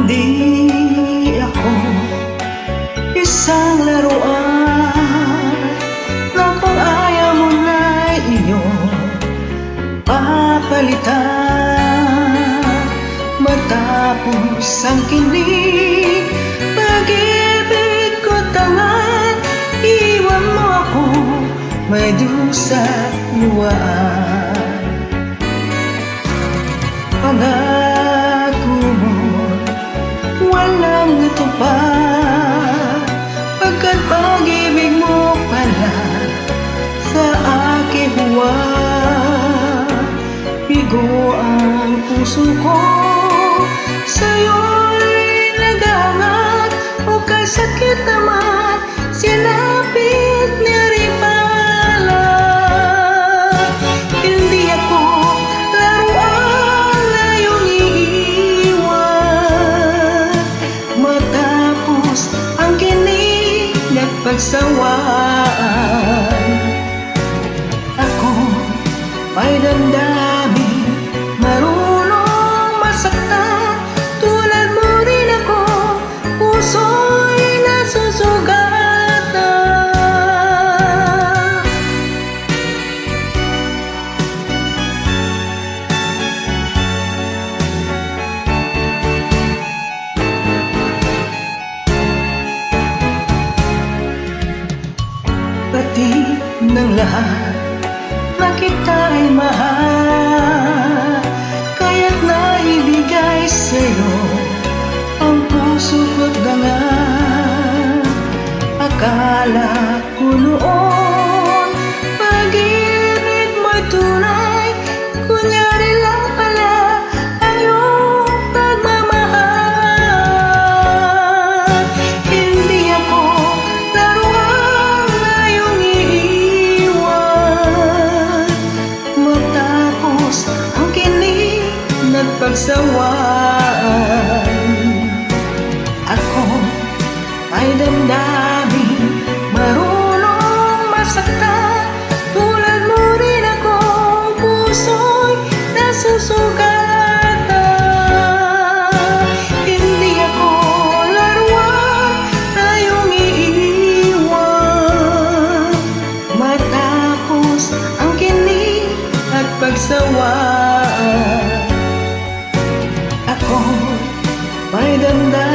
Hindi ako isang laruan na kung ayaw mo na'y iyong papalitan. Matapos ang kilig, pag-ibig ko tangan, iwan mo ako may dusa luwaan. Pangako mo walang natupad, pagkat pag-ibig mo pala sa aking huwag. Bigo ang puso ko, sa'yo'y naghangat, o kasakit naman, sinapit niya rin pala. Hindi ako laruan na iyong iiwan, matapos ang kinig at pagsawaan. Ako may damdamin, marunong masaktan, tulad mo rin ako, puso'y nasusugatan. Pati ng lahat na kita'y mahal, kaya't naibigay sa'yo ang puso ko't dangal. Akala ko noon pag-ibig mo'y tunay, kunyari lang pala ang iyong pagmamahal. Hindi ako laruan na iyong iiwan, matapos ang kinig at pagsawaan. Ako ay damdamin, marunong masaktan, tulad mo rin ako, puso'y nasusugatan. Hindi ako laruan na iyong iiwan, matapos ang kinig at pagsawaan. Ako may damdamin,